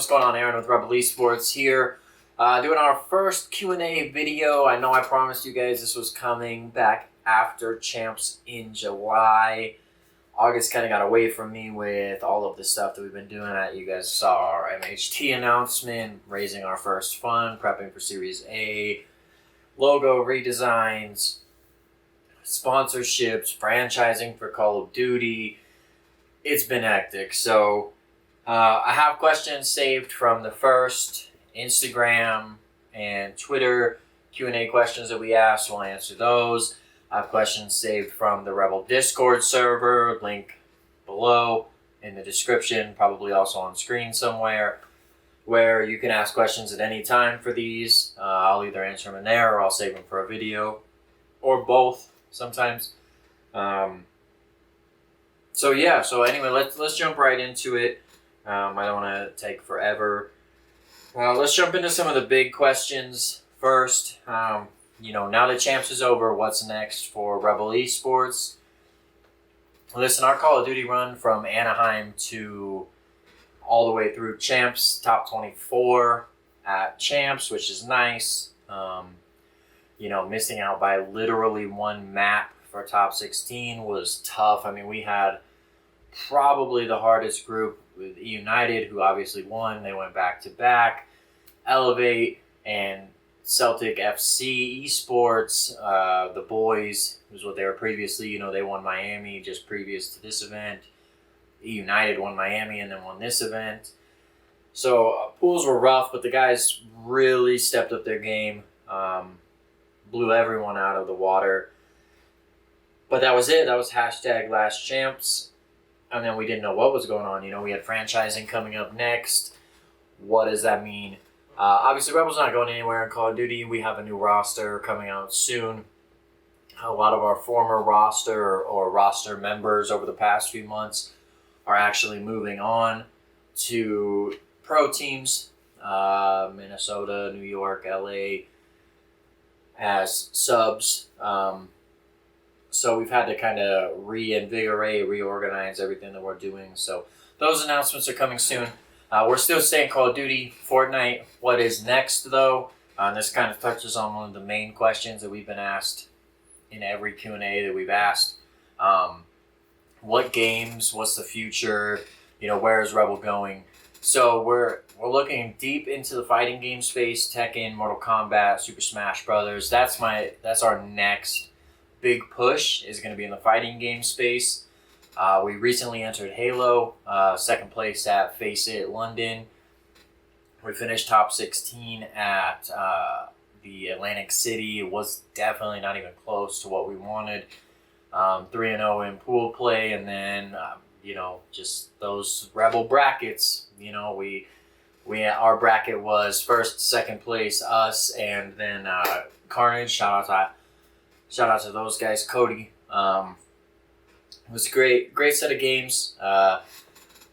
what's going on? Aaron with Rebel Esports here. Doing our first Q&A video. I know I promised you guys this was coming back after Champs in July. August kind of got away from me with all of the stuff that we've been doing. You guys saw our MHT announcement, raising our first fund, prepping for Series A, logo redesigns, sponsorships, franchising for Call of Duty. It's been hectic. So I have questions saved from the first Instagram and Twitter Q&A questions that we asked. We'll answer those. I have questions saved from the Rebel Discord server, link below in the description, probably also on screen somewhere, where you can ask questions at any time for these. I'll either answer them in there or I'll save them for a video, or both sometimes. So anyway, let's jump right into it. I don't want to take forever. Let's jump into some of the big questions first. Now that Champs is over, what's next for Rebel Esports? Listen, our Call of Duty run from Anaheim to all the way through Champs, top 24 at Champs, which is nice. Missing out by literally one map for top 16 was tough. I mean, we had probably the hardest group with United, who obviously won. They went back-to-back. Elevate and Celtic FC, Esports, the boys, was what they were previously. They won Miami just previous to this event. United won Miami and then won this event. So pools were rough, but the guys really stepped up their game. Blew everyone out of the water. But that was it. That was #LastChamps. And then we didn't know what was going on. We had franchising coming up next. What does that mean? Obviously, Rebel's not going anywhere in Call of Duty. We have a new roster coming out soon. A lot of our former roster or roster members over the past few months are actually moving on to pro teams. Minnesota, New York, LA as subs. So we've had to kind of reinvigorate, reorganize everything that we're doing. So those announcements are coming soon. We're still staying Call of Duty, Fortnite. What is next, though? This kind of touches on one of the main questions that we've been asked in every Q&A that we've asked. What games? What's the future? Where is Rebel going? So we're looking deep into the fighting game space. Tekken, Mortal Kombat, Super Smash Brothers. That's our next big push, is going to be in the fighting game space. We recently entered Halo, second place at Face It London. We finished top 16 at the Atlantic City. It was definitely not even close to what we wanted. 3-0 in pool play, and then just those Rebel brackets. Our bracket was first, second place, us, and then Carnage. Shout out to those guys, Cody. It was a great set of games.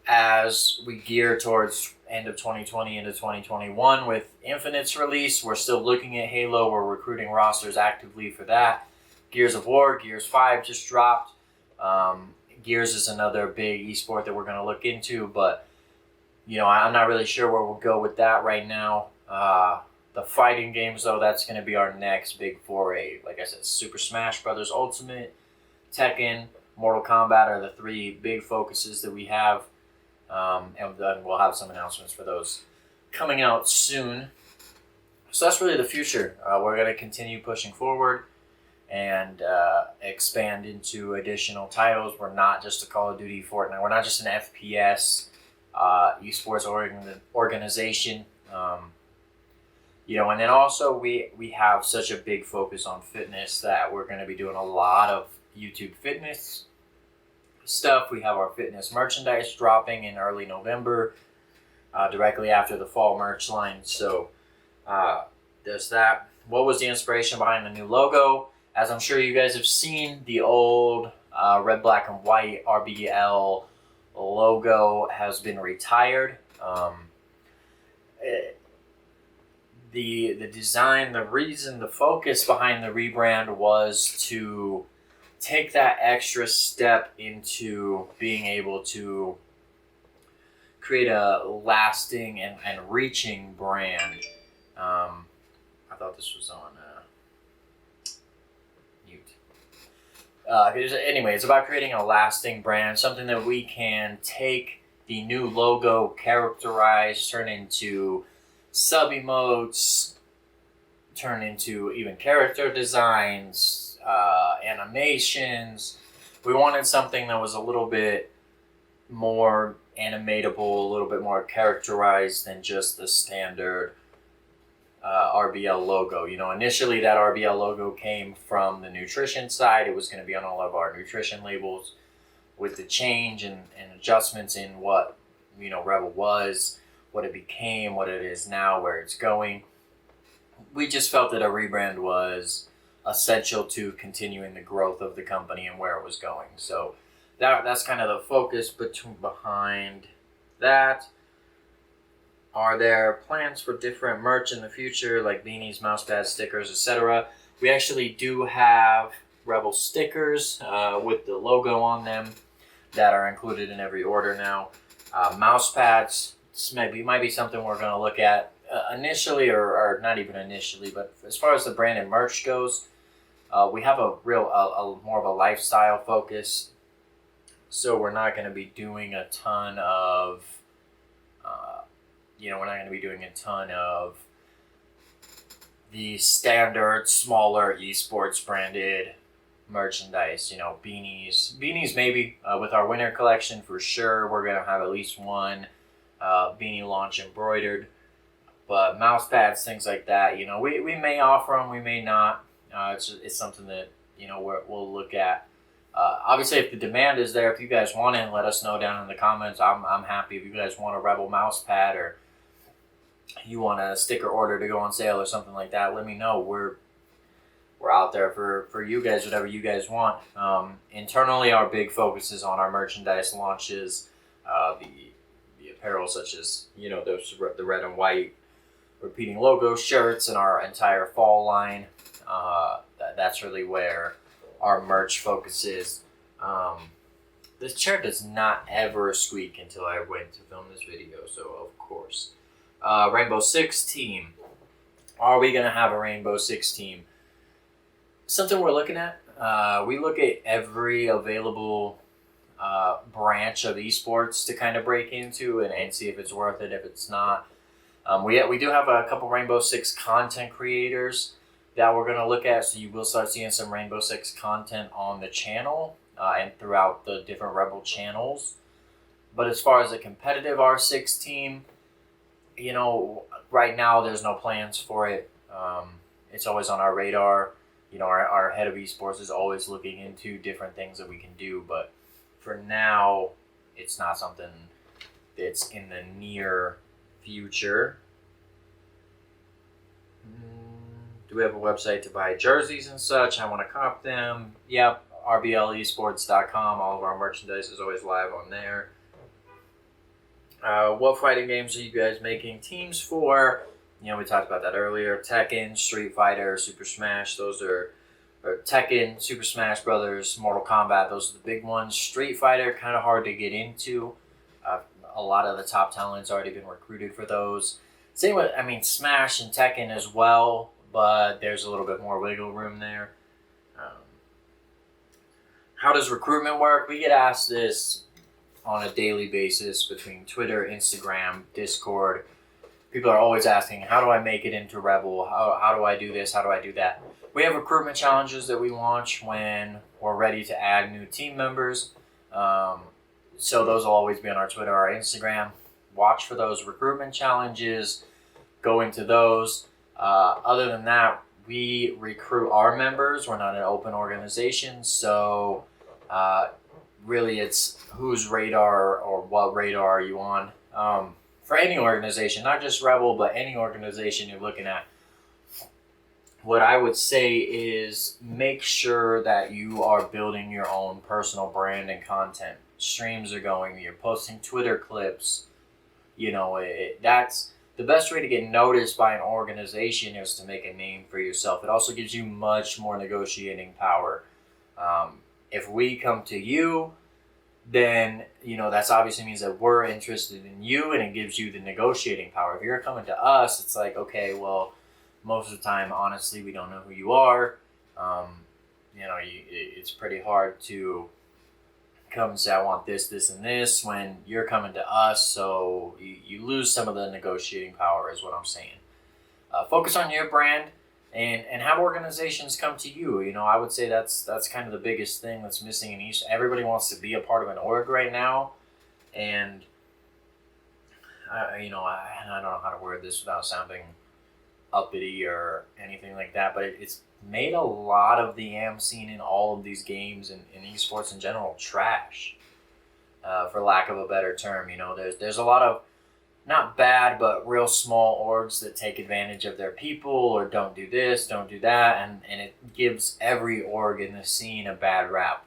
As we gear towards end of 2020 into 2021 with Infinite's release, we're still looking at Halo. We're recruiting rosters actively for that. Gears of War, Gears 5 just dropped. Gears is another big esport that we're going to look into, but I'm not really sure where we'll go with that right now. The fighting games, though, that's going to be our next big foray. Like I said, Super Smash Brothers Ultimate, Tekken, Mortal Kombat are the three big focuses that we have. And then we'll have some announcements for those coming out soon. So that's really the future. We're going to continue pushing forward and expand into additional titles. We're not just a Call of Duty, Fortnite. We're not just an FPS esports organization. And then also we have such a big focus on fitness that we're going to be doing a lot of YouTube fitness stuff. We have our fitness merchandise dropping in early November, directly after the fall merch line. So there's that. What was the inspiration behind the new logo? As I'm sure you guys have seen, the old red, black, and white RBL logo has been retired. The design, the reason, the focus behind the rebrand was to take that extra step into being able to create a lasting and reaching brand. I thought this was on mute. Anyway, it's about creating a lasting brand, something that we can take the new logo, characterize, turn into sub emotes, turn into even character designs, animations. We wanted something that was a little bit more animatable, a little bit more characterized than just the standard RBL logo. You know, initially that RBL logo came from the nutrition side. It was going to be on all of our nutrition labels. With the change and adjustments in what, you know, Rebel was, what it became, what it is now, where it's going, we just felt that a rebrand was essential to continuing the growth of the company and where it was going. So that's kind of the focus behind that. Are there plans for different merch in the future, like beanies, mouse pads, stickers, etc.? We actually do have Rebel stickers with the logo on them that are included in every order now. Mouse pads, this might be something we're going to look at initially, or not even initially, but as far as the brand and merch goes, we have a more of a lifestyle focus. So we're not going to be doing a ton of, the standard smaller esports branded merchandise. You know, beanies maybe with our winter collection for sure. We're going to have at least one beanie launch embroidered. But mouse pads, things like that, you know, we may offer them, we may not. It's something that, you know, we'll look at. Obviously, if the demand is there, if you guys want it, let us know down in the comments. I'm happy. If you guys want a Rebel mouse pad, or you want a sticker order to go on sale or something like that, let me know. We're out there for you guys, whatever you guys want. Internally, our big focus is on our merchandise launches, the apparel, such as, you know, the red and white repeating logo shirts, and our entire fall line. That's really where our merch focuses. This chair does not ever squeak until I went to film this video, so of course. Rainbow Six team. Are we going to have a Rainbow Six team? Something we're looking at. We look at every available branch of esports to kind of break into and see if it's worth it, if it's not. We do have a couple Rainbow Six content creators that we're going to look at, so you will start seeing some Rainbow Six content on the channel and throughout the different Rebel channels. But as far as a competitive R6 team, you know, right now there's no plans for it. It's always on our radar. You know, our head of esports is always looking into different things that we can do, but for now, it's not something that's in the near future. Do we have a website to buy jerseys and such? I want to cop them. Yep, rblesports.com. All of our merchandise is always live on there. What fighting games are you guys making teams for? You know, we talked about that earlier. Tekken, Street Fighter, Super Smash. Those are Tekken, Super Smash Brothers, Mortal Kombat. Those are the big ones. Street Fighter, kind of hard to get into. A lot of the top talent's already been recruited for those. Same with, Smash and Tekken as well, but there's a little bit more wiggle room there. How does recruitment work? We get asked this on a daily basis between Twitter, Instagram, Discord. People are always asking, how do I make it into Rebel? How do I do this? How do I do that? We have recruitment challenges that we launch when we're ready to add new team members. So those will always be on our Twitter or Instagram. Watch for those recruitment challenges. Go into those. Other than that, we recruit our members. We're not an open organization, so really it's whose radar or what radar are you on. For any organization, not just Rebel, but any organization you're looking at, what I would say is make sure that you are building your own personal brand and content. Streams are going, you're posting Twitter clips. You know, that's the best way to get noticed by an organization is to make a name for yourself. It also gives you much more negotiating power. If we come to you then that's obviously means that we're interested in you, and it gives you the negotiating power. If you're coming to us, it's like, okay, well, most of the time, honestly, we don't know who you are. It's pretty hard to come and say, I want this, this, and this when you're coming to us. So you lose some of the negotiating power, is what I'm saying. Focus on your brand and have organizations come to you. I would say that's kind of the biggest thing that's missing in East. Everybody wants to be a part of an org right now, and I don't know how to word this without sounding uppity or anything like that, but it's made a lot of the AM scene in all of these games and in esports in general trash, for lack of a better term. There's a lot of not bad, but real small orgs that take advantage of their people or don't do this, don't do that, and it gives every org in the scene a bad rap.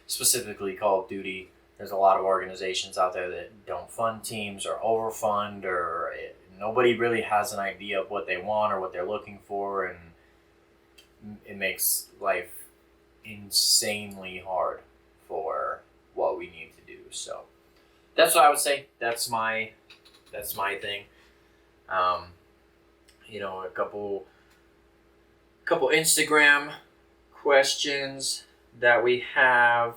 Specifically Call of Duty, there's a lot of organizations out there that don't fund teams or overfund, or nobody really has an idea of what they want or what they're looking for, and it makes life insanely hard for what we need to do. So that's what I would say. That's my thing. A couple Instagram questions that we have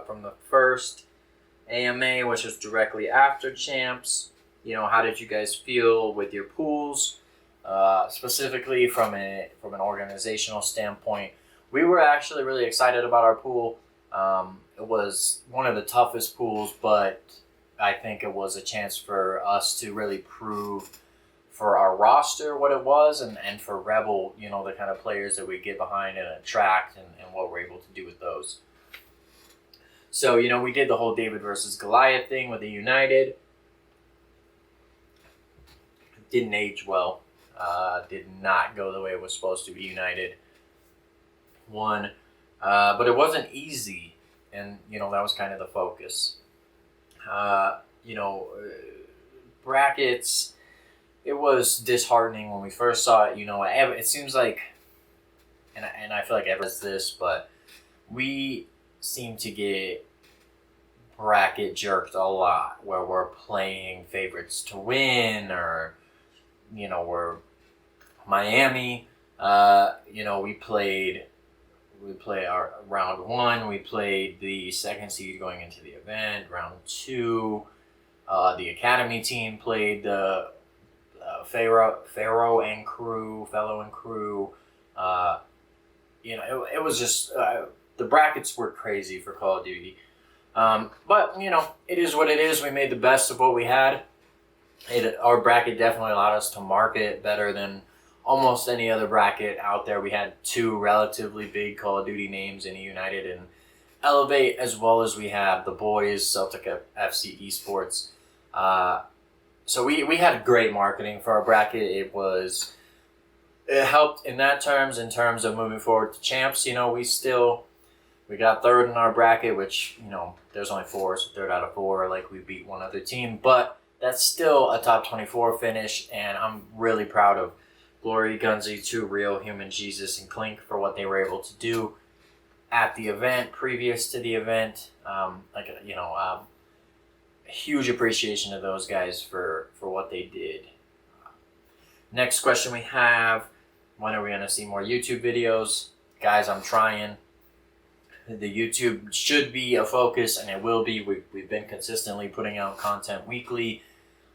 from the first AMA, which was directly after champs. How did you guys feel with your pools? Specifically from an organizational standpoint, we were actually really excited about our pool. It was one of the toughest pools, but I think it was a chance for us to really prove for our roster what it was, and for Rebel, the kind of players that we get behind and attract, and what we're able to do with those. So, we did the whole David versus Goliath thing with the United. It didn't age well. Did not go the way it was supposed to be. United won, but it wasn't easy, and that was kind of the focus. Brackets, it was disheartening when we first saw it. It seems like, and I feel like everyone's this, but we seem to get bracket jerked a lot, where we're playing favorites to win, or we're Miami. We played our round one. We played the second seed going into the event. Round two, the academy team played the Fellow and crew. It was just the brackets were crazy for Call of Duty. But it is what it is. We made the best of what we had. Our bracket definitely allowed us to market better than almost any other bracket out there. We had two relatively big Call of Duty names in United and Elevate, as well as we had the boys, Celtic FC Esports. So we had great marketing for our bracket. It helped in terms of moving forward to champs. We got third in our bracket, which, there's only four, so third out of four, like we beat one other team, but that's still a top 24 finish, and I'm really proud of Glory, Gunzi, Two Real, Human Jesus, and Clink for what they were able to do at the event, previous to the event. A huge appreciation to those guys for what they did. Next question we have, when are we going to see more YouTube videos? Guys, I'm trying. The YouTube should be a focus, and it will be. We've been consistently putting out content weekly,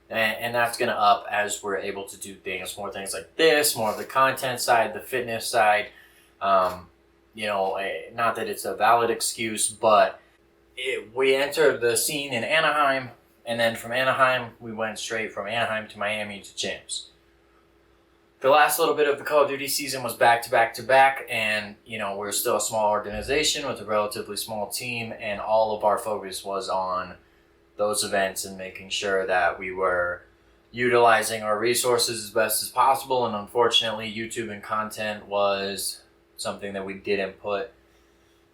and that's going to up as we're able to do more things like this, more of the content side, the fitness side. Not that it's a valid excuse, but we entered the scene in Anaheim, and then from Anaheim, we went straight from Anaheim to Miami to champs. The last little bit of the Call of Duty season was back to back to back, and we're still a small organization with a relatively small team, and all of our focus was on those events and making sure that we were utilizing our resources as best as possible. And unfortunately, YouTube and content was something that we didn't put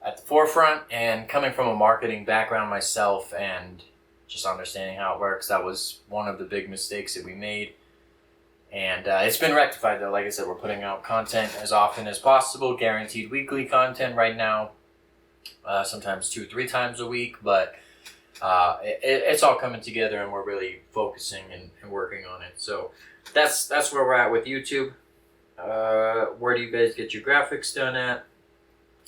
at the forefront. And coming from a marketing background myself and just understanding how it works, that was one of the big mistakes that we made. And it's been rectified, though. Like I said, we're putting out content as often as possible, guaranteed weekly content right now. sometimes 2-3 times a week, but it's all coming together, and we're really focusing and working on it. So that's where we're at with YouTube. Where do you guys get your graphics done at?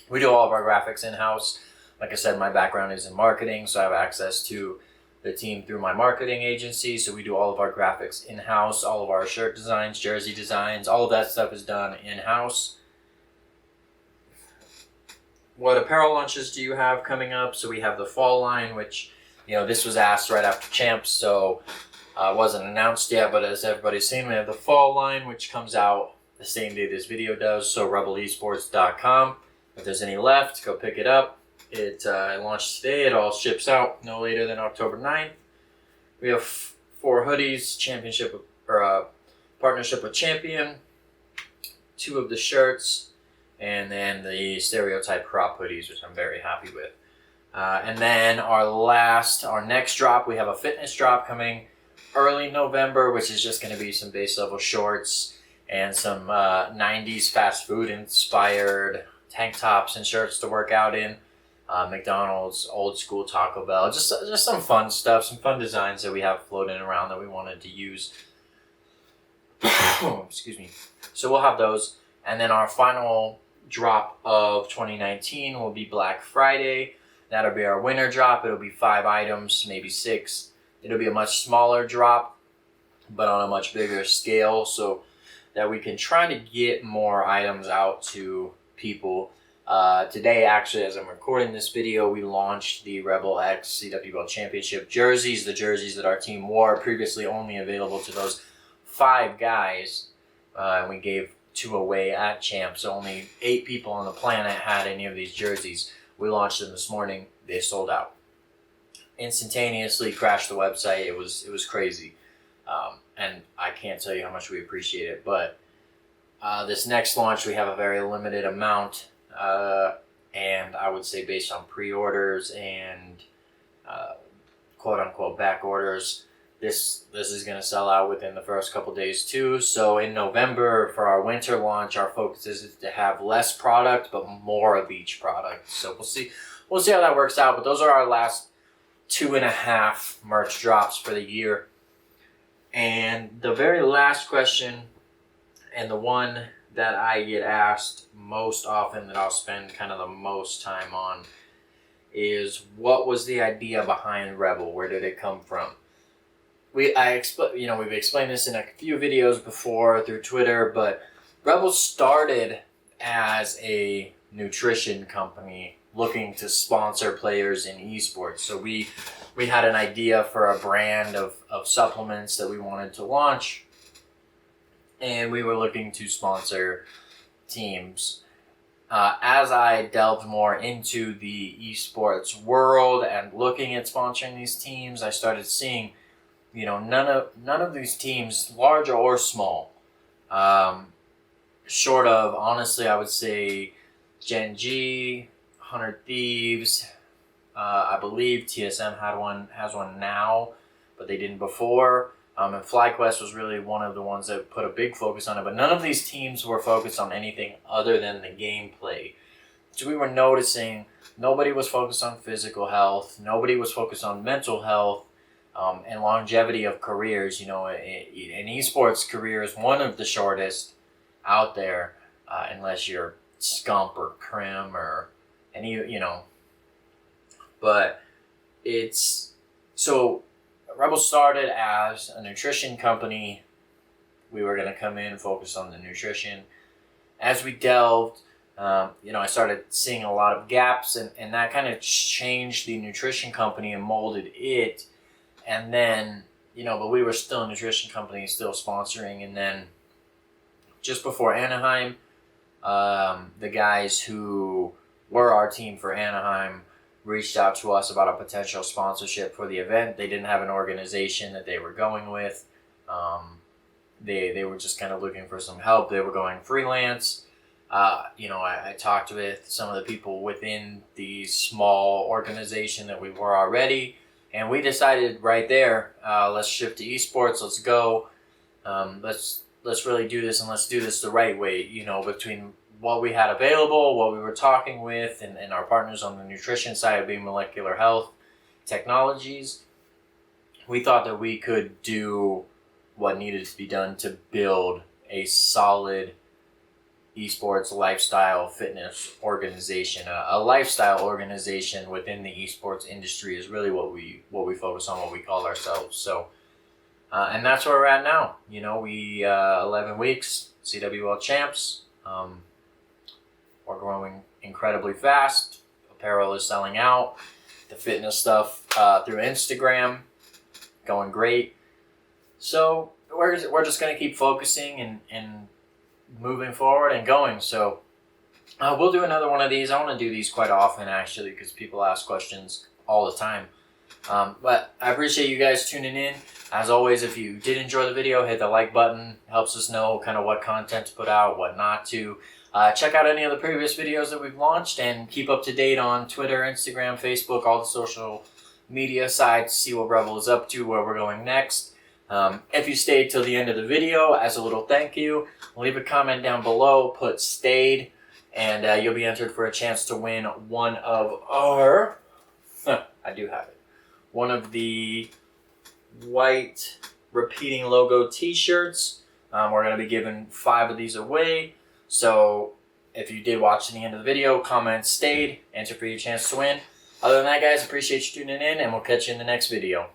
We do all of our graphics in-house. Like I said, my background is in marketing, so I have access to the team through my marketing agency. So we do all of our graphics in-house, all of our shirt designs, jersey designs, all of that stuff is done in-house. What apparel launches do you have coming up? So we have the fall line, which, this was asked right after Champs, so it wasn't announced yet, but as everybody's seen, we have the fall line, which comes out the same day this video does, so rebelesports.com. If there's any left, go pick it up. It launched today. It all ships out no later than October 9th. We have 4 hoodies, partnership with Champion, 2 of the shirts, and then the stereotype crop hoodies, which I'm very happy with. And then our next drop, we have a fitness drop coming early November, which is just going to be some base level shorts and some 90s fast food inspired tank tops and shirts to work out in. McDonald's, old school Taco Bell, just some fun stuff, some fun designs that we have floating around that we wanted to use. Excuse me. So we'll have those. And then our final drop of 2019 will be Black Friday. That'll be our winter drop. It'll be 5 items, maybe 6. It'll be a much smaller drop, but on a much bigger scale, so that we can try to get more items out to people. Today, actually, as I'm recording this video, we launched the Rebel X CWL Championship jerseys, the jerseys that our team wore, previously only available to those 5 guys, and we gave 2 away at Champs, so only 8 people on the planet had any of these jerseys. We launched them this morning. They sold out. Instantaneously crashed the website. It was crazy. And I can't tell you how much we appreciate it. But this next launch, we have a very limited amount. And I would say based on pre-orders and quote-unquote back orders, this is going to sell out within the first couple days too. So in November, for our winter launch, our focus is to have less product but more of each product. So we'll see how that works out. But those are our last 2.5 merch drops for the year. And the very last question, and the one that I get asked most often, that I'll spend kind of the most time on, is what was the idea behind Rebel? Where did it come from? We've explained this in a few videos before through Twitter, but Rebel started as a nutrition company looking to sponsor players in esports. So we had an idea for a brand of supplements that we wanted to launch, and we were looking to sponsor teams. As I delved more into the esports world and looking at sponsoring these teams, I started seeing, none of these teams, large or small, short of, honestly, I would say Gen G, 100 Thieves, I believe TSM has one now, but they didn't before. And FlyQuest was really one of the ones that put a big focus on it, but none of these teams were focused on anything other than the gameplay. So we were noticing nobody was focused on physical health, nobody was focused on mental health, and longevity of careers. An esports career is one of the shortest out there, unless you're Scump or Crim or any, but it's, so Rebel started as a nutrition company. We were going to come in and focus on the nutrition. As we delved, I started seeing a lot of gaps, and that kind of changed the nutrition company and molded it. And then, but we were still a nutrition company, still sponsoring. And then just before Anaheim, the guys who were our team for Anaheim reached out to us about a potential sponsorship for the event. They didn't have an organization that they were going with. They were just kind of looking for some help. They were going freelance. I talked with some of the people within the small organization that we were already, and we decided right there, let's shift to esports. Let's go. Let's really do this, and let's do this the right way. Between what we had available, what we were talking with, and our partners on the nutrition side being Molecular Health Technologies, we thought that we could do what needed to be done to build a solid esports lifestyle fitness organization. A lifestyle organization within the esports industry is really what we focus on, what we call ourselves. So, and that's where we're at now. You know, we 11 weeks, CWL champs. We're growing incredibly fast. Apparel is selling out. The fitness stuff through Instagram, going great. So we're just going to keep focusing and moving forward and going. So we'll do another one of these. I want to do these quite often, actually, because people ask questions all the time. But I appreciate you guys tuning in. As always, if you did enjoy the video, hit the like button. Helps us know kind of what content to put out, what not to. Check out any of the previous videos that we've launched and keep up to date on Twitter, Instagram, Facebook, all the social media sites. See what Rebel is up to, where we're going next. If you stayed till the end of the video, as a little thank you, leave a comment down below, put stayed, and you'll be entered for a chance to win one of our, I do have it, one of the white repeating logo t-shirts. We're going to be giving 5 of these away. So if you did watch to the end of the video, comment stayed, enter for your chance to win. Other than that, guys, appreciate you tuning in, and we'll catch you in the next video.